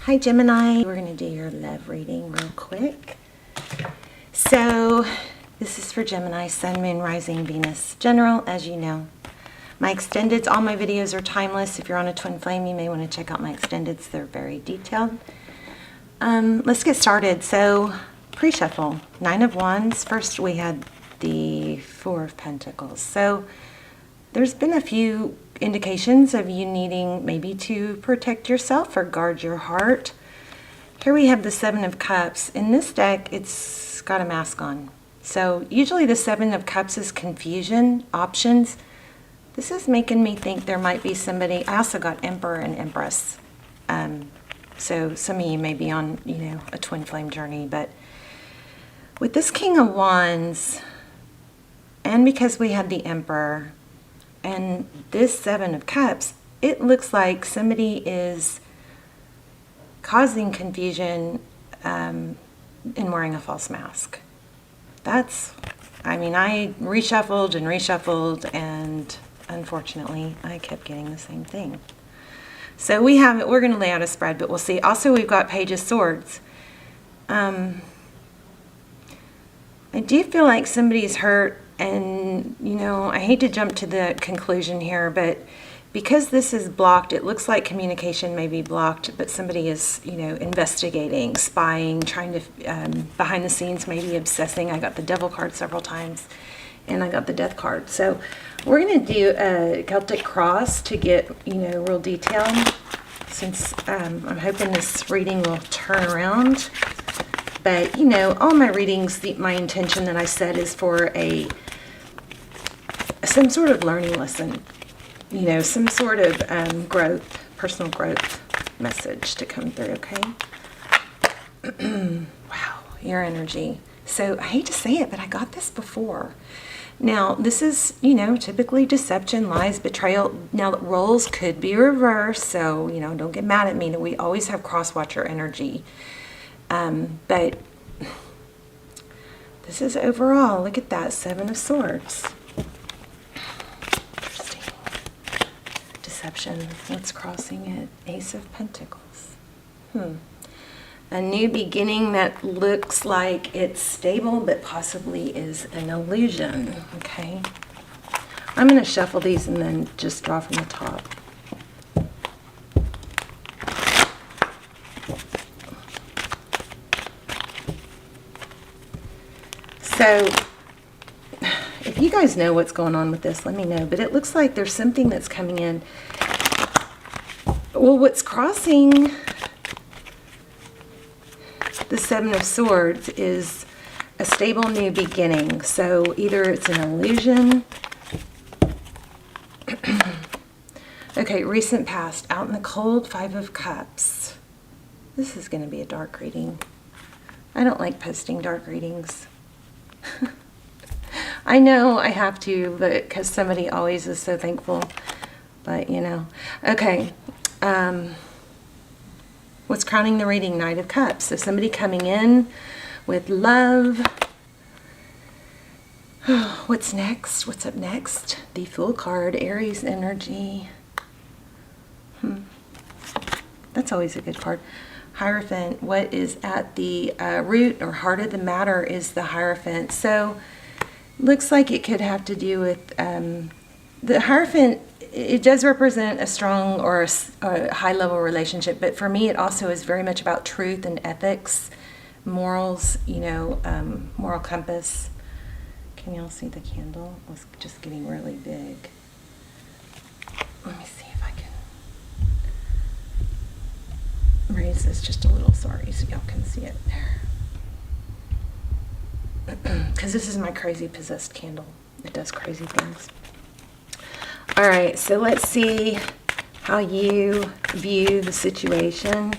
Hi Gemini, we're going to do your love reading real quick. So this is for Gemini, Sun, Moon, Rising, Venus, General, as you know. My extendeds, all my videos are timeless. If you're on a twin flame, you may want to check out my extendeds. They're very detailed. Let's get started. So pre-shuffle, 9 of Wands. First we had the 4 of Pentacles. So there's been a few indications of you needing maybe to protect yourself or guard your heart. Here we have the 7 of Cups. In this deck, it's got a mask on. So usually the 7 of Cups is confusion, options. This is making me think there might be somebody. I also got Emperor and Empress. So some of you may be on, a twin flame journey. But with this King of Wands, and because we had the Emperor, and this 7 of Cups, it looks like somebody is causing confusion in wearing a false mask. I reshuffled, and unfortunately, I kept getting the same thing. So we're going to lay out a spread, but we'll see. Also, we've got Page of Swords. I do feel like somebody's hurt. And, I hate to jump to the conclusion here, but because this is blocked, it looks like communication may be blocked, but somebody is, investigating, spying, trying to, behind the scenes, maybe obsessing. I got the Devil card several times, and I got the Death card. So we're going to do a Celtic cross to get, real detail, since I'm hoping this reading will turn around. But, all my readings, my intention that I set is for some sort of learning lesson, some sort of growth, personal growth message to come through, okay? Wow, your energy. So I hate to say it, but I got this before. Now, this is, typically deception, lies, betrayal. Now, roles could be reversed, so, don't get mad at me. We always have cross-watcher energy. But this is overall, look at that, 7 of Swords. Interesting. Deception, what's crossing it? Ace of Pentacles. A new beginning that looks like it's stable, but possibly is an illusion, okay? I'm going to shuffle these and then just draw from the top. So, if you guys know what's going on with this, let me know. But it looks like there's something that's coming in. Well, what's crossing the 7 of Swords is a stable new beginning. So, either it's an illusion. Okay, recent past. Out in the cold, 5 of Cups. This is going to be a dark reading. I don't like posting dark readings. I know I have to, but because somebody always is so thankful. But, Okay. What's crowning the reading? Knight of Cups. So somebody coming in with love. What's next? What's up next? The Fool card. Aries energy. That's always a good card. Hierophant. What is at the root or heart of the matter is the Hierophant. So looks like it could have to do with the Hierophant. It does represent a strong or a high level relationship, but for me it also is very much about truth and ethics, morals, moral compass. Can y'all see the candle? It was just getting really big. Let me see if I can raise this just a little, sorry, so y'all can see it there. Because this is my crazy possessed candle. It does crazy things. All right, so let's see how you view the situation.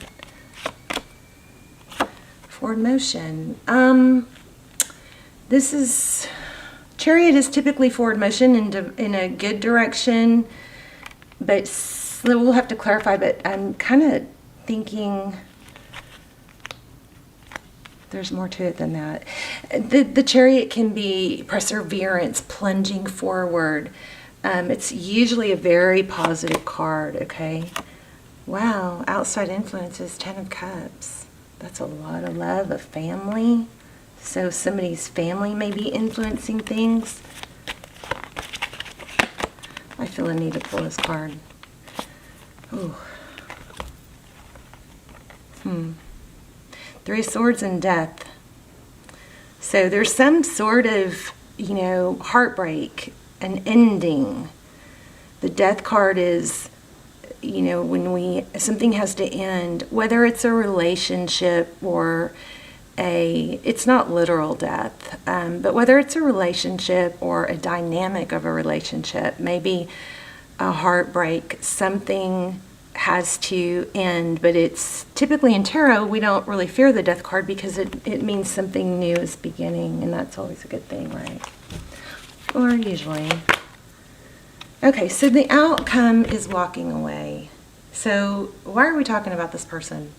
Forward motion. This is, Chariot is typically forward motion in a good direction, but we'll have to clarify, but I'm kind of thinking there's more to it than that. The Chariot can be perseverance, plunging forward. It's usually a very positive card, okay? Wow, outside influences, 10 of Cups. That's a lot of love, a family. So somebody's family may be influencing things. I feel I need to pull this card. Ooh. Three of Swords and Death. So there's some sort of, heartbreak, an ending. The Death card is, when something has to end, whether it's a relationship or it's not literal death, but whether it's a relationship or a dynamic of a relationship, maybe a heartbreak, something has to end, but it's typically in tarot, we don't really fear the Death card because it means something new is beginning, and that's always a good thing, right? Or usually. Okay, so the outcome is walking away. So why are we talking about this person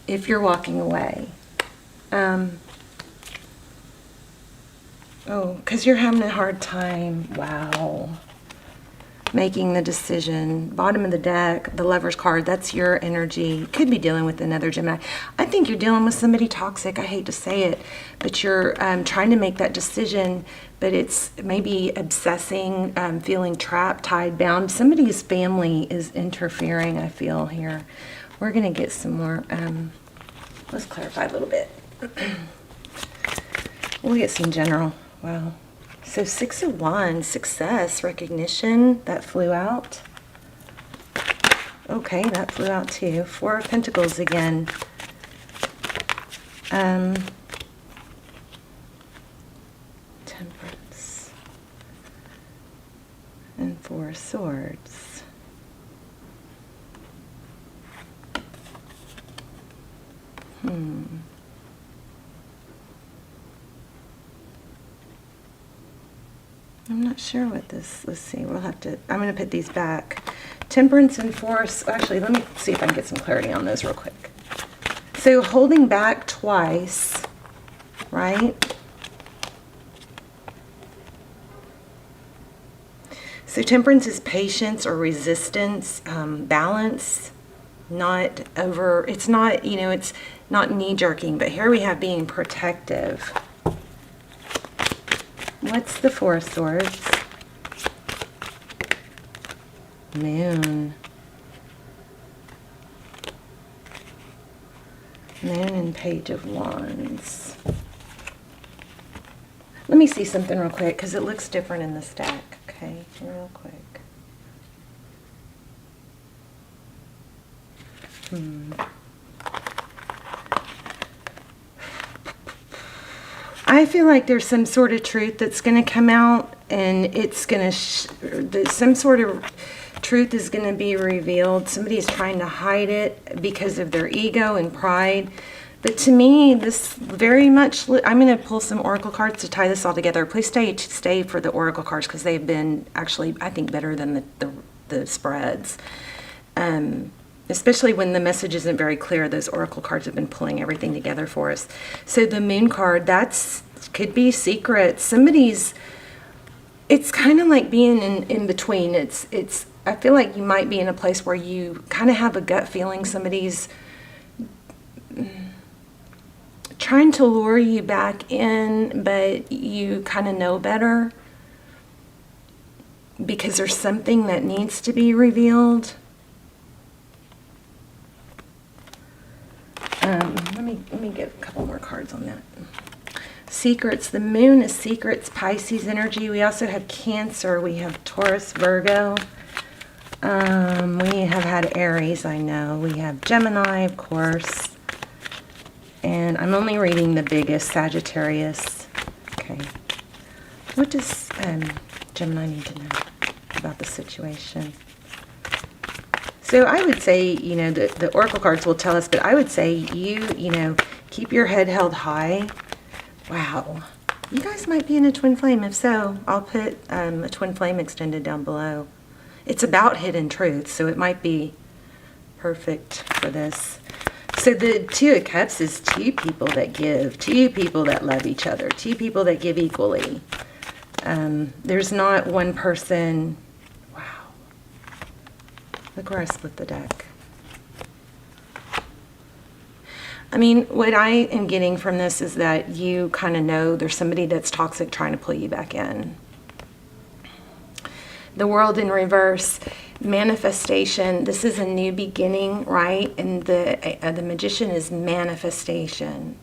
if you're walking away? Because you're having a hard time. Wow. Making the decision. Bottom of the deck, the Lover's card, that's your energy. Could be dealing with another Gemini. I think you're dealing with somebody toxic. I hate to say it, but you're trying to make that decision, but it's maybe obsessing, feeling trapped, tied, bound. Somebody's family is interfering, I feel here. We're going to get some more. Let's clarify a little bit. We'll get some general. Wow. So 6 of Wands, success, recognition, that flew out. Okay, that flew out too. 4 of Pentacles again. Temperance. And 4 of Swords. I'm not sure what this, let's see, we'll have to, I'm going to put these back. Temperance and Force, actually, let me see if I can get some clarity on those real quick. So holding back twice, right? So temperance is patience or resistance, balance, not over, it's not, it's not knee-jerking, but here we have being protective. What's the 4 of Swords? Moon. Moon and Page of Wands. Let me see something real quick because it looks different in the stack. Okay, real quick. I feel like there's some sort of truth that's going to come out, and it's going to, some sort of truth is going to be revealed. Somebody's trying to hide it because of their ego and pride. But to me, this very much, I'm going to pull some oracle cards to tie this all together. Please stay for the oracle cards because they've been actually, I think, better than the spreads. Especially when the message isn't very clear, those oracle cards have been pulling everything together for us. So the Moon card, could be secret. Somebody's, it's kind of like being in between. I feel like you might be in a place where you kind of have a gut feeling somebody's trying to lure you back in, but you kind of know better because there's something that needs to be revealed. Let me get a couple more cards on that. Secrets. The Moon is secrets, Pisces energy. We also have Cancer. We have Taurus, Virgo. We have had Aries, I know. We have Gemini, of course. And I'm only reading the biggest, Sagittarius. Okay. What does Gemini need to know about the situation? So I would say, the oracle cards will tell us, but I would say you keep your head held high. Wow. You guys might be in a twin flame. If so, I'll put a twin flame extended down below. It's about hidden truth, so it might be perfect for this. So the 2 of Cups is 2 people that give, 2 people that love each other, 2 people that give equally. There's not one person. Wow. Look where I split the deck. I mean, what I am getting from this is that you kind of know there's somebody that's toxic trying to pull you back in. The World in reverse, manifestation. This is a new beginning, right? And the Magician is manifestation.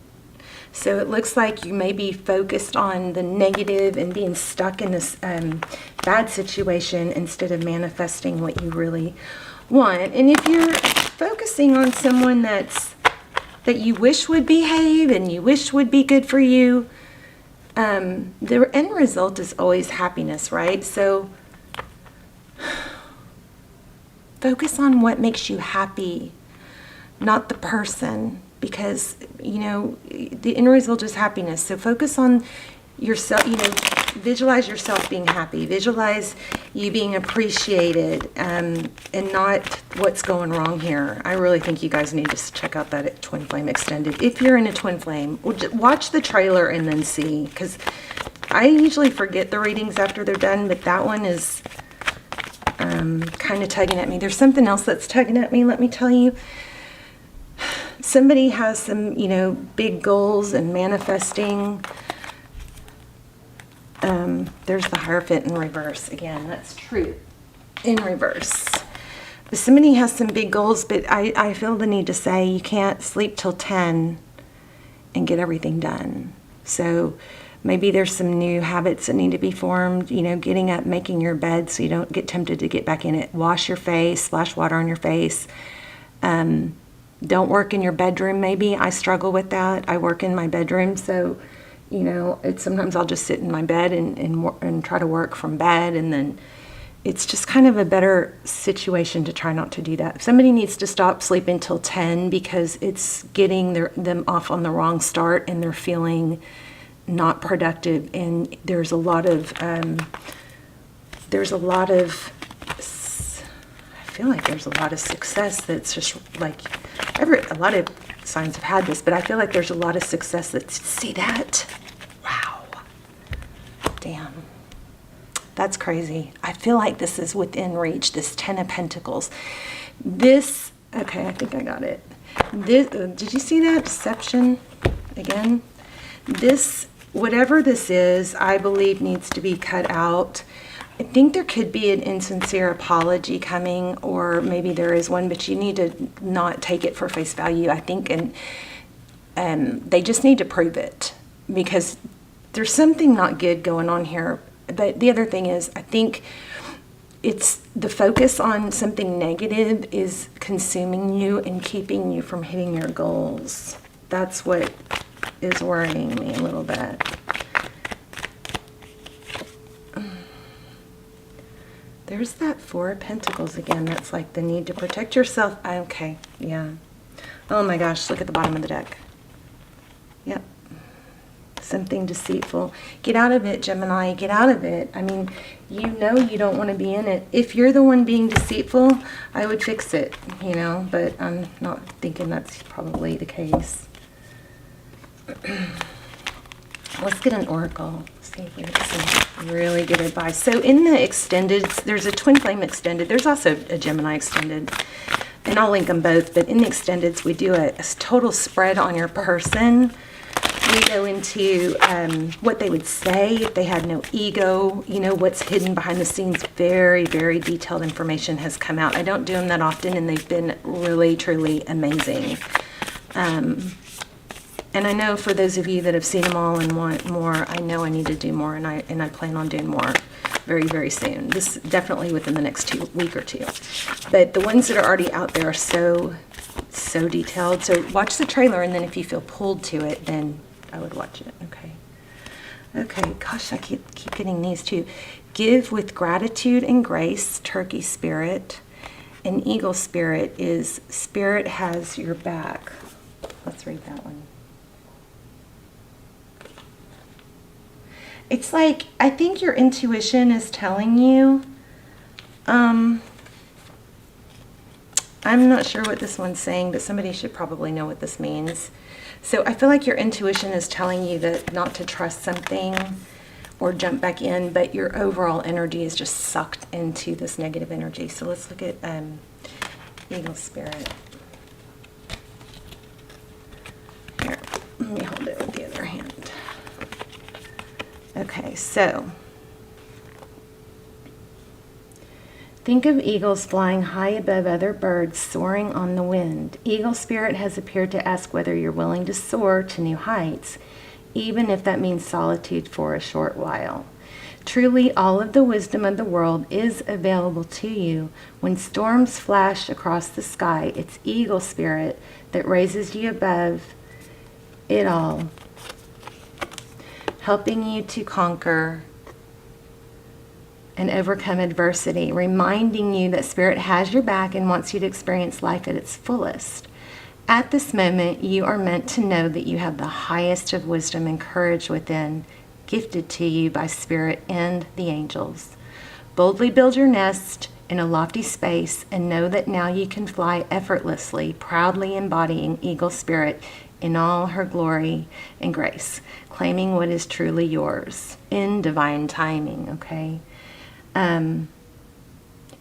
So it looks like you may be focused on the negative and being stuck in this bad situation instead of manifesting what you really want. And if you're focusing on someone that you wish would behave and you wish would be good for you, the end result is always happiness, right? So focus on what makes you happy, not the person, because, you know, the end result is happiness. So focus on yourself, you know, visualize yourself being happy, visualize you being appreciated, and not what's going wrong here. I really think you guys need to check out that Twin Flame Extended. If you're in a Twin Flame, watch the trailer and then see, because I usually forget the readings after they're done, but that one is kind of tugging at me. There's something else that's tugging at me, let me tell you. Somebody has some, you know, big goals and manifesting. There's the Hierophant in reverse. Again, that's truth in reverse. But somebody has some big goals, but I feel the need to say you can't sleep till 10 and get everything done. So maybe there's some new habits that need to be formed, you know, getting up, making your bed so you don't get tempted to get back in it. Wash your face, splash water on your face. Don't work in your bedroom, maybe. I struggle with that. I work in my bedroom, so, you know, sometimes I'll just sit in my bed and try to work from bed, and then it's just kind of a better situation to try not to do that. Somebody needs to stop sleeping till 10 because it's getting them off on the wrong start, and they're feeling not productive, and there's a lot of I feel like there's a lot of success that's just like a lot of signs have had this, but I feel like there's a lot of success that's, see that? Wow. Damn. That's crazy. I feel like this is within reach, this 10 of Pentacles. This, okay, I think I got it. This, did you see that? Deception again? This, whatever this is, I believe needs to be cut out. I think there could be an insincere apology coming, or maybe there is one, but you need to not take it for face value, I think, and they just need to prove it, because there's something not good going on here. But the other thing is, I think it's the focus on something negative is consuming you and keeping you from hitting your goals. That's what is worrying me a little bit. There's that Four of Pentacles again. That's like the need to protect yourself. Okay, yeah. Oh my gosh, look at the bottom of the deck. Yep. Something deceitful. Get out of it, Gemini. Get out of it. I mean, you know you don't want to be in it. If you're the one being deceitful, I would fix it, you know, but I'm not thinking that's probably the case. Let's get an oracle. See if we get some really good advice. So in the extended, there's a Twin Flame extended. There's also a Gemini extended, and I'll link them both. But in the extendeds, we do a total spread on your person. We go into what they would say if they had no ego, you know, what's hidden behind the scenes. Very, very detailed information has come out. I don't do them that often, and they've been really, truly amazing. And I know for those of you that have seen them all and want more, I know I need to do more, and I plan on doing more very, very soon. This definitely within the next week or two. But the ones that are already out there are so detailed. So watch the trailer, and then if you feel pulled to it, then I would watch it. Okay, gosh, I keep getting these too. Give with gratitude and grace, Turkey spirit. And eagle spirit is spirit has your back. Let's read that one. It's like, I think your intuition is telling you, I'm not sure what this one's saying, but somebody should probably know what this means. So I feel like your intuition is telling you that not to trust something or jump back in, but your overall energy is just sucked into this negative energy. So let's look at eagle spirit. Let me hold it with the other hand. Okay, so think of eagles flying high above other birds, soaring on the wind. Eagle spirit has appeared to ask whether you're willing to soar to new heights, even if that means solitude for a short while. Truly, all of the wisdom of the world is available to you. When storms flash across the sky, it's eagle spirit that raises you above it all, helping you to conquer and overcome adversity, reminding you that spirit has your back and wants you to experience life at its fullest. At this moment, you are meant to know that you have the highest of wisdom and courage within, gifted to you by spirit and the angels. Boldly build your nest in a lofty space and know that now you can fly effortlessly, proudly embodying eagle spirit in all her glory and grace, claiming what is truly yours in divine timing, okay?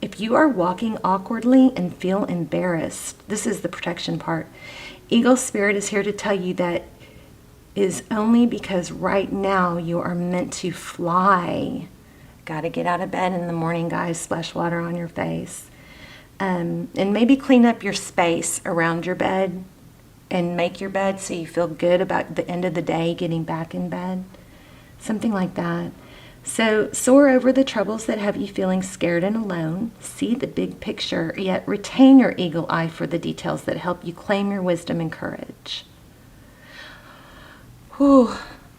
If you are walking awkwardly and feel embarrassed, this is the protection part. Eagle spirit is here to tell you that is only because right now you are meant to fly. Got to get out of bed in the morning, guys. Splash water on your face. And maybe clean up your space around your bed and make your bed so you feel good about the end of the day getting back in bed. Something like that. So soar over the troubles that have you feeling scared and alone. See the big picture, yet retain your eagle eye for the details that help you claim your wisdom and courage. Whew.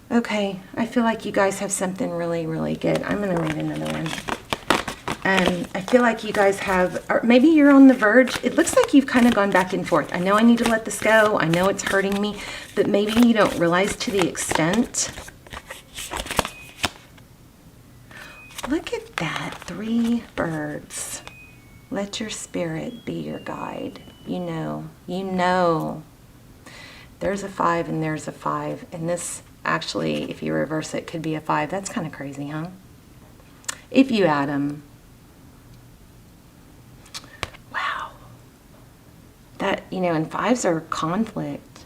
Okay, I feel like you guys have something really, really good. I'm going to read another one. I feel like you guys have, or maybe you're on the verge. It looks like you've kind of gone back and forth. I know I need to let this go. I know it's hurting me, but maybe you don't realize to the extent. Look at that, 3 birds. Let your spirit be your guide. You know. There's a 5 and there's a 5. And this actually, if you reverse it, could be a 5. That's kind of crazy, huh? If you add them. Wow. That, and 5s are conflict.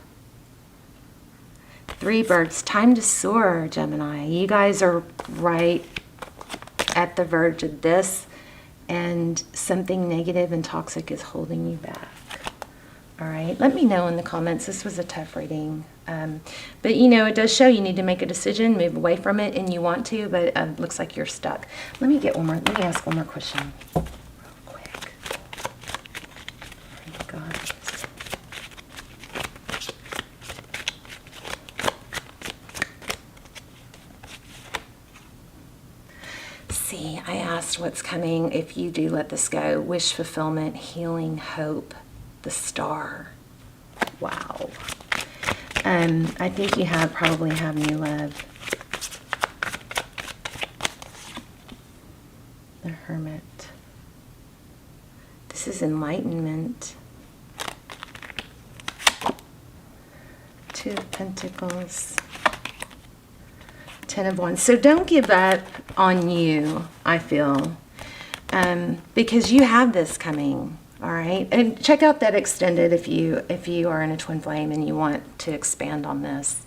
3 birds. Time to soar, Gemini. You guys are right at the verge of this, and something negative and toxic is holding you back. All right, let me know in the comments. This was a tough reading, but it does show you need to make a decision, move away from it, and you want to, but it looks like you're stuck. Let me ask one more question real quick. Oh my God. See, I asked what's coming if you do let this go. Wish fulfillment, healing, hope, the star. Wow. I think you probably have new love. The Hermit. This is enlightenment. 2 of Pentacles. 10 of Wands. So don't give up on you, I feel, because you have this coming. All right, and check out that extended if you are in a twin flame and you want to expand on this.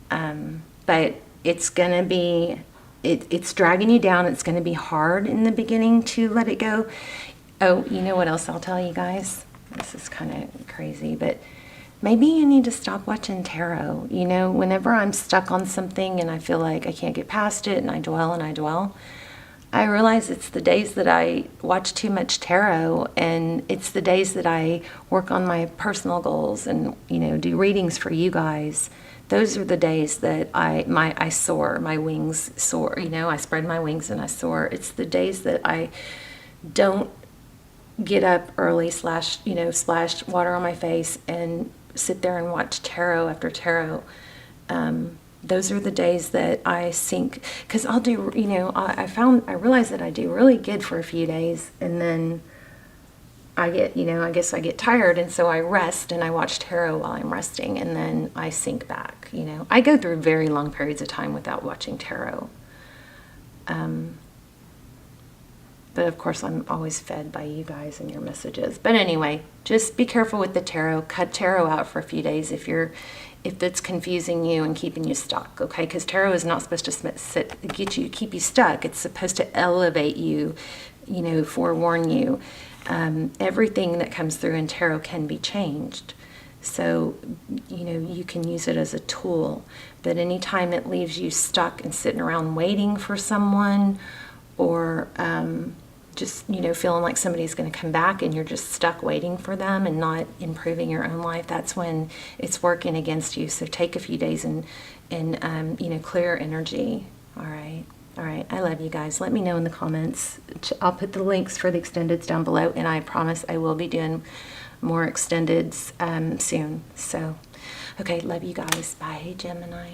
But it's gonna be it's dragging you down. It's gonna be hard in the beginning to let it go. Oh, you know what else I'll tell you guys? This is kind of crazy, but maybe you need to stop watching tarot. Whenever I'm stuck on something and I feel like I can't get past it and I dwell, I realize it's the days that I watch too much tarot, and it's the days that I work on my personal goals and, do readings for you guys. Those are the days that I soar, my wings soar, I spread my wings and I soar. It's the days that I don't get up early, splash water on my face and sit there and watch tarot after tarot. Those are the days that I sink, because I'll do, I realize that I do really good for a few days, and then I get, I guess I get tired, and so I rest and I watch tarot while I'm resting, and then I sink back, I go through very long periods of time without watching tarot. But of course, I'm always fed by you guys and your messages. But anyway, just be careful with the tarot. Cut tarot out for a few days if that's confusing you and keeping you stuck, okay? Because tarot is not supposed to keep you stuck. It's supposed to elevate you, forewarn you. Everything that comes through in tarot can be changed. So, you can use it as a tool. But anytime it leaves you stuck and sitting around waiting for someone, or just, feeling like somebody's going to come back and you're just stuck waiting for them and not improving your own life, that's when it's working against you. So take a few days and clear energy. All right. All right. I love you guys. Let me know in the comments. I'll put the links for the extendeds down below, and I promise I will be doing more extendeds soon. So, okay. Love you guys. Bye, Gemini.